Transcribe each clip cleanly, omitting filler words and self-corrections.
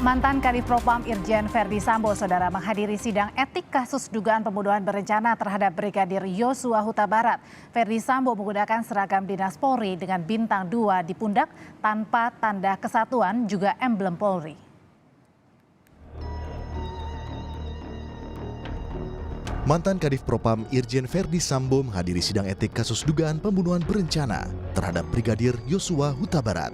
Mantan Kadif Propam Irjen Verdi Sambo, saudara, menghadiri sidang etik kasus dugaan pembunuhan berencana terhadap Brigadir Yosua Huta Barat. Verdi Sambo menggunakan seragam dinas Polri dengan bintang 2 di pundak tanpa tanda kesatuan juga emblem Polri. Mantan Kadif Propam Irjen Verdi Sambo menghadiri sidang etik kasus dugaan pembunuhan berencana terhadap Brigadir Yosua Huta Barat.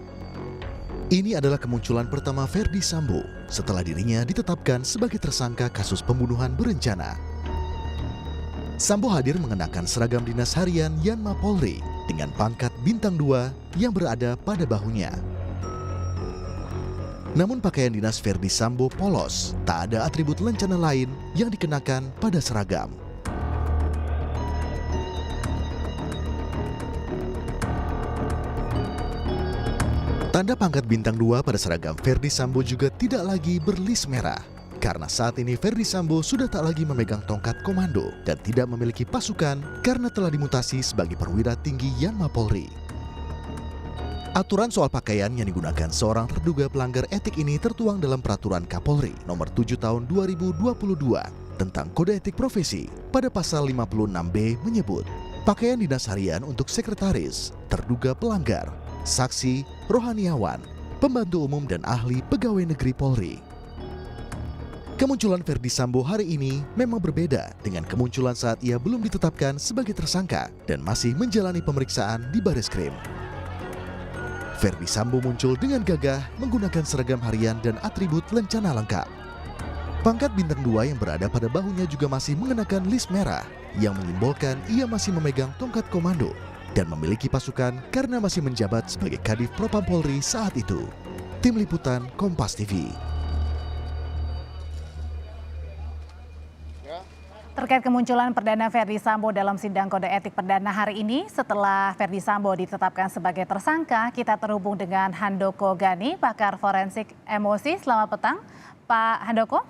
Ini adalah kemunculan pertama Verdi Sambo setelah dirinya ditetapkan sebagai tersangka kasus pembunuhan berencana. Sambo hadir mengenakan seragam dinas harian Yanma Polri dengan pangkat bintang 2 yang berada pada bahunya. Namun pakaian dinas Verdi Sambo polos, tak ada atribut lencana lain yang dikenakan pada seragam. Tanda pangkat bintang 2 pada seragam Verdi Sambo juga tidak lagi berlis merah. Karena saat ini Verdi Sambo sudah tak lagi memegang tongkat komando dan tidak memiliki pasukan karena telah dimutasi sebagai perwira tinggi Yanma Polri. Aturan soal pakaian yang digunakan seorang terduga pelanggar etik ini tertuang dalam Peraturan Kapolri Nomor 7 Tahun 2022 tentang Kode Etik Profesi. Pada pasal 56B menyebut, pakaian dinas harian untuk sekretaris, terduga pelanggar, saksi, rohaniawan, pembantu umum dan ahli pegawai negeri Polri. Kemunculan Verdi Sambo hari ini memang berbeda dengan kemunculan saat ia belum ditetapkan sebagai tersangka dan masih menjalani pemeriksaan di Bareskrim. Verdi Sambo muncul dengan gagah menggunakan seragam harian dan atribut lencana lengkap. Pangkat bintang 2 yang berada pada bahunya juga masih mengenakan list merah yang menyimbolkan ia masih memegang tongkat komando dan memiliki pasukan karena masih menjabat sebagai Kadif Propam Polri saat itu. Tim Liputan Kompas TV. Terkait kemunculan perdana Verdi Sambo dalam sidang kode etik perdana hari ini, setelah Verdi Sambo ditetapkan sebagai tersangka, kita terhubung dengan Handoko Gani, pakar forensik emosi. Selamat petang, Pak Handoko.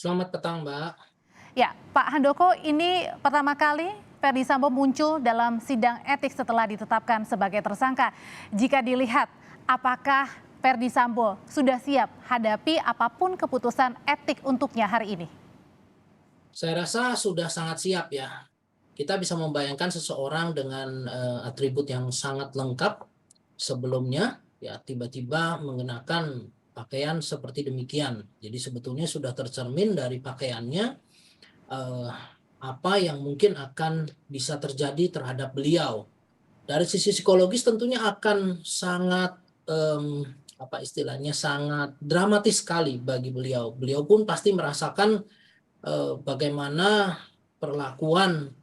Selamat petang, Mbak. Ya, Pak Handoko, ini pertama kali Verdi Sambo muncul dalam sidang etik setelah ditetapkan sebagai tersangka. Jika dilihat, apakah Verdi Sambo sudah siap hadapi apapun keputusan etik untuknya hari ini? Saya rasa sudah sangat siap ya. Kita bisa membayangkan seseorang dengan atribut yang sangat lengkap sebelumnya, ya tiba-tiba mengenakan pakaian seperti demikian. Jadi sebetulnya sudah tercermin dari pakaiannya apa yang mungkin akan bisa terjadi terhadap beliau. Dari sisi psikologis tentunya akan sangat sangat dramatis sekali bagi beliau. Beliau pun pasti merasakan bagaimana perlakuan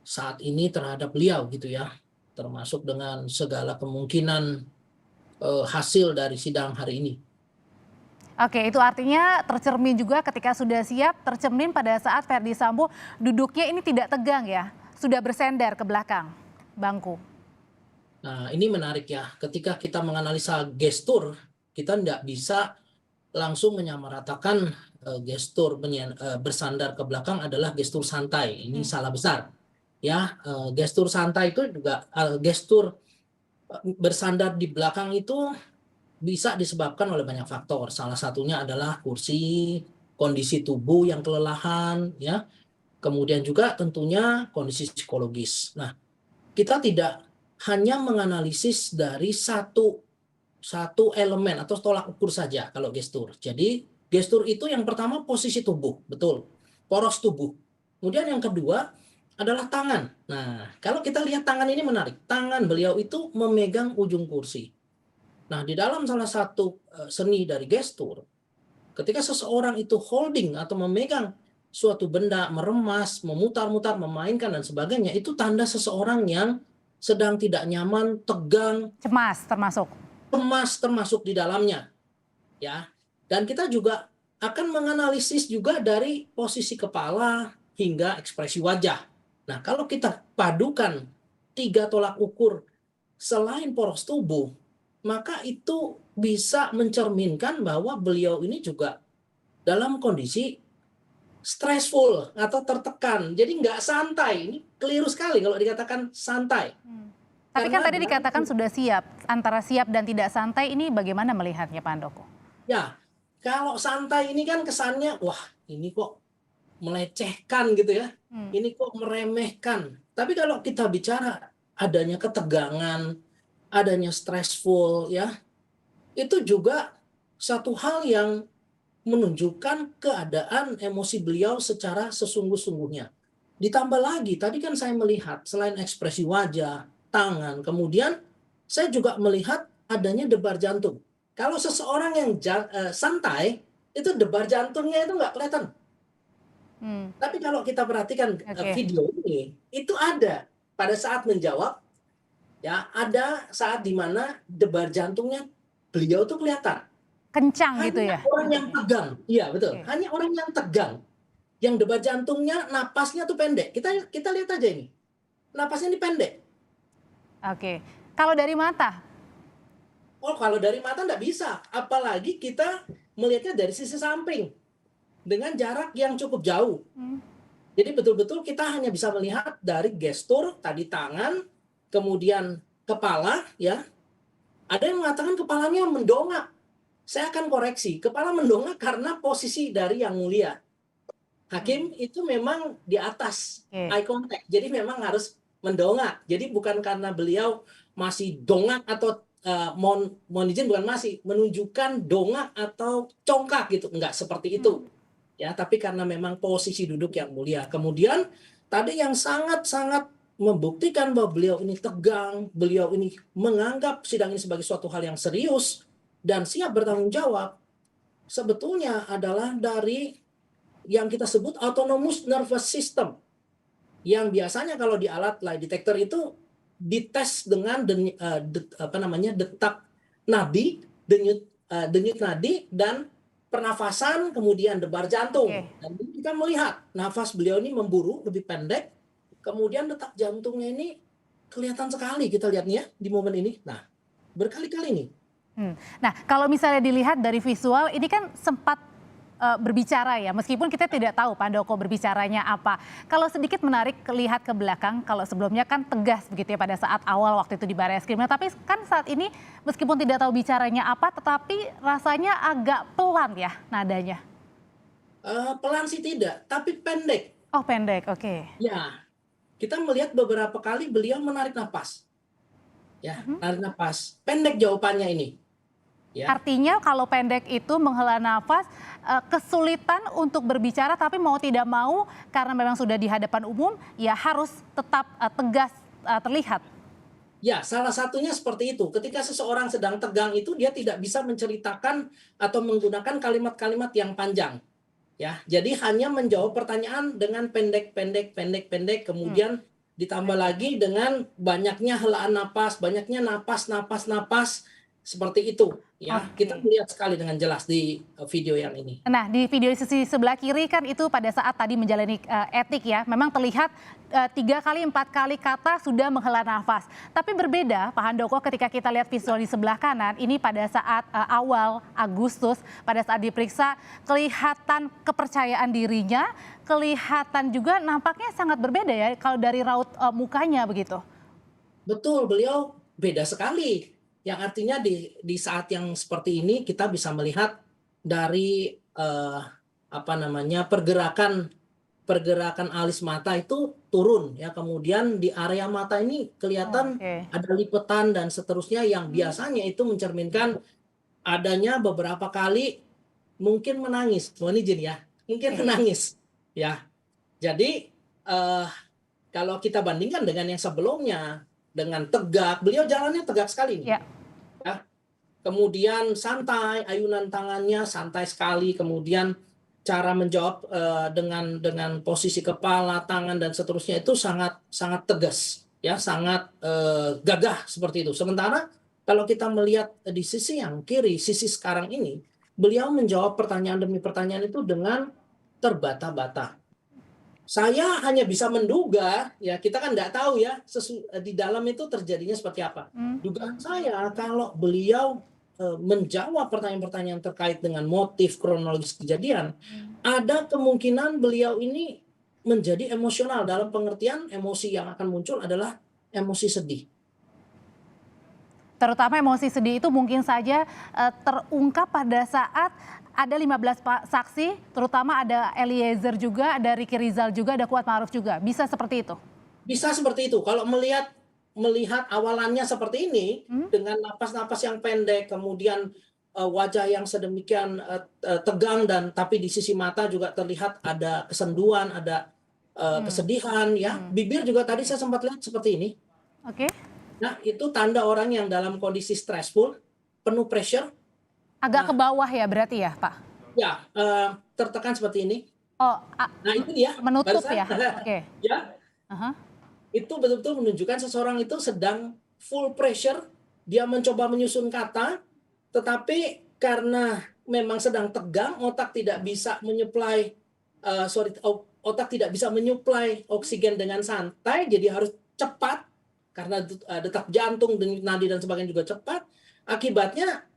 saat ini terhadap beliau gitu ya, termasuk dengan segala kemungkinan hasil dari sidang hari ini. Oke, itu artinya tercermin juga ketika sudah siap, tercermin pada saat Verdi Sambo duduknya ini tidak tegang ya, sudah bersender ke belakang bangku. Nah, ini menarik ya, ketika kita menganalisa gestur, kita tidak bisa langsung menyamaratakan gestur bersandar ke belakang adalah gestur santai. Ini salah besar. Ya, gestur santai itu juga gestur bersandar di belakang itu bisa disebabkan oleh banyak faktor. Salah satunya adalah kursi, kondisi tubuh yang kelelahan, ya. Kemudian juga tentunya kondisi psikologis. Nah, kita tidak hanya menganalisis dari satu elemen atau tolak ukur saja kalau gestur. Jadi gestur itu yang pertama posisi tubuh, betul, poros tubuh. Kemudian yang kedua adalah tangan. Nah, kalau kita lihat tangan ini menarik. Tangan beliau itu memegang ujung kursi. Nah, di dalam salah satu seni dari gestur, ketika seseorang itu holding atau memegang suatu benda, meremas, memutar-mutar, memainkan dan sebagainya, itu tanda seseorang yang sedang tidak nyaman, tegang, cemas termasuk di dalamnya, ya. Dan kita juga akan menganalisis juga dari posisi kepala hingga ekspresi wajah. Nah, kalau kita padukan 3 tolak ukur selain poros tubuh, maka itu bisa mencerminkan bahwa beliau ini juga dalam kondisi stressful atau tertekan. Jadi nggak santai. Ini keliru sekali kalau dikatakan santai. Tapi kan tadi dikatakan sudah siap. Antara siap dan tidak santai ini bagaimana melihatnya, Pak Handoko? Ya, Kalau santai ini kan kesannya, wah ini kok melecehkan gitu ya, ini kok meremehkan. Tapi kalau kita bicara adanya ketegangan, adanya stressful ya, itu juga satu hal yang menunjukkan keadaan emosi beliau secara sesungguh-sungguhnya. Ditambah lagi, tadi kan saya melihat selain ekspresi wajah, tangan, kemudian saya juga melihat adanya debar jantung. Kalau seseorang yang santai, itu debar jantungnya itu nggak kelihatan. Tapi kalau kita perhatikan Oke. video ini, itu ada pada saat menjawab, ya ada saat di mana debar jantungnya beliau tuh kelihatan. Kencang gitu Hanya ya? orang yang tegang, iya betul. Oke. Hanya orang yang tegang, yang debar jantungnya, napasnya tuh pendek. Kita lihat aja ini, napasnya ini pendek. Oke. Kalau dari mata? Oh kalau dari mata nggak bisa, apalagi kita melihatnya dari sisi samping dengan jarak yang cukup jauh. Jadi betul-betul kita hanya bisa melihat dari gestur tadi tangan, kemudian kepala, ya. Ada yang mengatakan kepalanya mendongak. Saya akan koreksi, kepala mendongak karena posisi dari Yang Mulia. Hakim itu memang di atas eye contact, jadi memang harus mendongak. Jadi bukan karena beliau masih dongak atau mohon izin bukan masih menunjukkan dongak atau congkak gitu, enggak seperti itu. Ya, tapi karena memang posisi duduk Yang Mulia. Kemudian tadi yang sangat-sangat membuktikan bahwa beliau ini tegang, beliau ini menganggap sidang ini sebagai suatu hal yang serius dan siap bertanggung jawab, sebetulnya adalah dari yang kita sebut autonomous nervous system, yang biasanya kalau di alat lie detector itu dites dengan detak nadi, denyut nadi, dan pernafasan, kemudian debar jantung. Dan kita melihat nafas beliau ini memburu, lebih pendek, kemudian detak jantungnya ini kelihatan sekali kita lihatnya di momen ini. Nah, berkali-kali nih. Nah, kalau misalnya dilihat dari visual, ini kan sempat berbicara ya, meskipun kita tidak tahu Pandoko berbicaranya apa. Kalau sedikit menarik lihat ke belakang, kalau sebelumnya kan tegas begitu ya pada saat awal waktu itu di Barreskrim. Tapi kan saat ini meskipun tidak tahu bicaranya apa, tetapi rasanya agak pelan ya nadanya. Pelan sih tidak, tapi pendek. Oh pendek, oke. Ya, kita melihat beberapa kali beliau menarik napas. Ya, menarik napas. Pendek jawabannya ini. Ya. Artinya kalau pendek itu menghela nafas, kesulitan untuk berbicara tapi mau tidak mau karena memang sudah di hadapan umum ya harus tetap tegas terlihat. Ya, salah satunya seperti itu. Ketika seseorang sedang tegang itu dia tidak bisa menceritakan atau menggunakan kalimat-kalimat yang panjang. Ya, jadi hanya menjawab pertanyaan dengan pendek, kemudian ditambah lagi dengan banyaknya helaan napas, banyaknya napas seperti itu. Ya, kita melihat sekali dengan jelas di video yang ini. Nah, di video sisi sebelah kiri kan itu pada saat tadi menjalani etik ya, memang terlihat 3 kali 4 kali kata sudah menghela nafas. Tapi berbeda Pak Handoko ketika kita lihat visual di sebelah kanan, ini pada saat awal Agustus, pada saat diperiksa kelihatan kepercayaan dirinya, kelihatan juga nampaknya sangat berbeda ya kalau dari raut mukanya begitu. Betul, beliau beda sekali. Yang artinya di saat yang seperti ini kita bisa melihat dari pergerakan alis mata itu turun ya, kemudian di area mata ini kelihatan ada lipetan dan seterusnya yang biasanya itu mencerminkan adanya beberapa kali mungkin menangis, mohon izin ya, mungkin menangis ya. Jadi kalau kita bandingkan dengan yang sebelumnya, dengan tegak, beliau jalannya tegak sekali nih. Ya. Kemudian santai, ayunan tangannya santai sekali, kemudian cara menjawab dengan posisi kepala, tangan dan seterusnya itu sangat tegas, ya, sangat gagah seperti itu. Sementara kalau kita melihat di sisi yang kiri, sisi sekarang ini, beliau menjawab pertanyaan demi pertanyaan itu dengan terbata-bata. Saya hanya bisa menduga, ya kita kan nggak tahu ya di dalam itu terjadinya seperti apa. Dugaan saya kalau beliau menjawab pertanyaan-pertanyaan terkait dengan motif kronologis kejadian, ada kemungkinan beliau ini menjadi emosional, dalam pengertian emosi yang akan muncul adalah emosi sedih. Terutama emosi sedih itu mungkin saja terungkap pada saat ada 15 saksi, terutama ada Eliezer juga, ada Ricky Rizal juga, ada Kuat Ma'ruf juga. Bisa seperti itu? Bisa seperti itu. Kalau melihat awalannya seperti ini, dengan napas-napas yang pendek, kemudian wajah yang sedemikian tegang, dan tapi di sisi mata juga terlihat ada kesenduan, ada kesedihan, ya. Bibir juga tadi saya sempat lihat seperti ini. Oke. Nah, itu tanda orang yang dalam kondisi stressful, penuh pressure. Agak ke bawah ya berarti ya, Pak? Ya, tertekan seperti ini. Oh, Nah, itu dia. menutup Barusan. ya? Oke. Ya, Aha. itu betul-betul menunjukkan seseorang itu sedang full pressure, dia mencoba menyusun kata, tetapi karena memang sedang tegang, otak tidak bisa menyuplai otak tidak bisa menyuplai oksigen dengan santai, jadi harus cepat karena detak jantung, denyut nadi dan sebagainya juga cepat. Akibatnya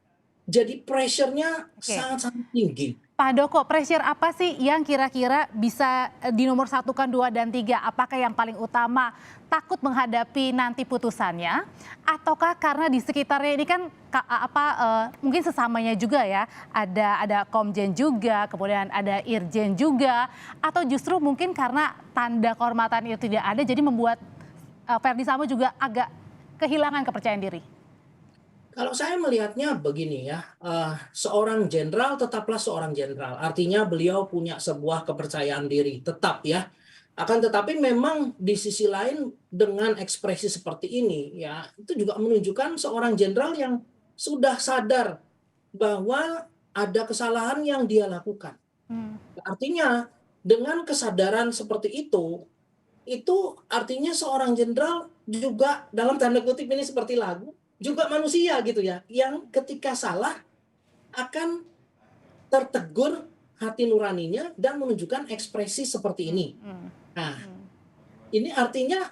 jadi pressure-nya Oke. sangat-sangat tinggi. Pak Handoko, pressure apa sih yang kira-kira bisa dinomorsatukan 2 dan 3? Apakah yang paling utama takut menghadapi nanti putusannya, ataukah karena di sekitarnya ini kan mungkin sesamanya juga ya, ada Komjen juga, kemudian ada Irjen juga, atau justru mungkin karena tanda kehormatan itu tidak ada, jadi membuat Ferdy Sambo juga agak kehilangan kepercayaan diri? Kalau saya melihatnya begini ya, seorang jenderal tetaplah seorang jenderal. Artinya beliau punya sebuah kepercayaan diri, tetap ya. Akan tetapi memang di sisi lain dengan ekspresi seperti ini ya, itu juga menunjukkan seorang jenderal yang sudah sadar bahwa ada kesalahan yang dia lakukan. Artinya dengan kesadaran seperti itu artinya seorang jenderal juga dalam tanda kutip ini seperti lagu, juga manusia gitu ya, yang ketika salah akan tertegur hati nuraninya dan menunjukkan ekspresi seperti ini. Nah, ini artinya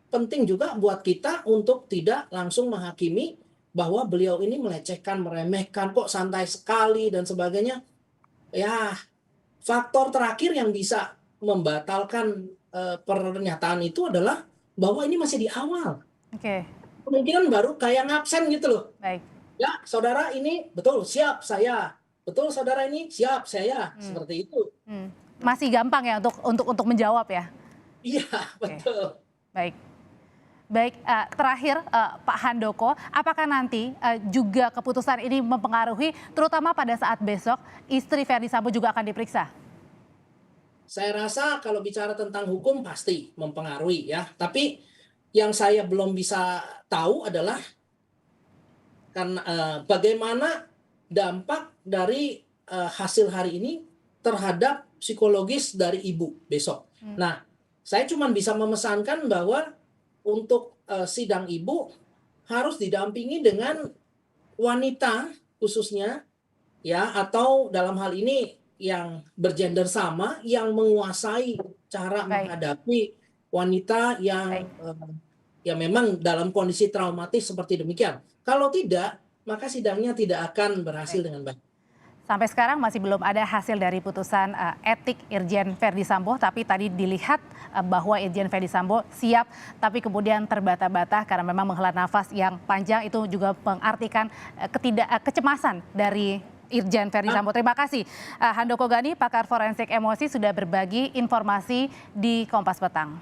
penting juga buat kita untuk tidak langsung menghakimi bahwa beliau ini melecehkan, meremehkan, kok santai sekali dan sebagainya. Ya, faktor terakhir yang bisa membatalkan pernyataan itu adalah bahwa ini masih di awal. Oke. Kemungkinan baru kayak ngabsen gitu loh. Baik. Ya, saudara ini betul siap saya. Betul saudara ini siap saya. Seperti itu. Masih gampang ya untuk menjawab ya? Iya, betul. Baik. Baik, terakhir Pak Handoko, apakah nanti juga keputusan ini mempengaruhi, terutama pada saat besok istri Ferdy Sambo juga akan diperiksa? Saya rasa kalau bicara tentang hukum pasti mempengaruhi ya. Tapi yang saya belum bisa tahu adalah karena bagaimana dampak dari hasil hari ini terhadap psikologis dari ibu besok. Nah, saya cuma bisa memesankan bahwa untuk sidang ibu harus didampingi dengan wanita khususnya ya, atau dalam hal ini yang bergender sama, yang menguasai cara menghadapi wanita yang ya memang dalam kondisi traumatis seperti demikian. Kalau tidak, maka sidangnya tidak akan berhasil dengan baik. Sampai sekarang masih belum ada hasil dari putusan etik Irjen Ferdy Sambo, tapi tadi dilihat bahwa Irjen Ferdy Sambo siap, tapi kemudian terbata-bata karena memang menghela nafas yang panjang, itu juga mengartikan kecemasan dari Irjen Ferdy Sambo. Terima kasih Handoko Gani, pakar forensik emosi, sudah berbagi informasi di Kompas Petang.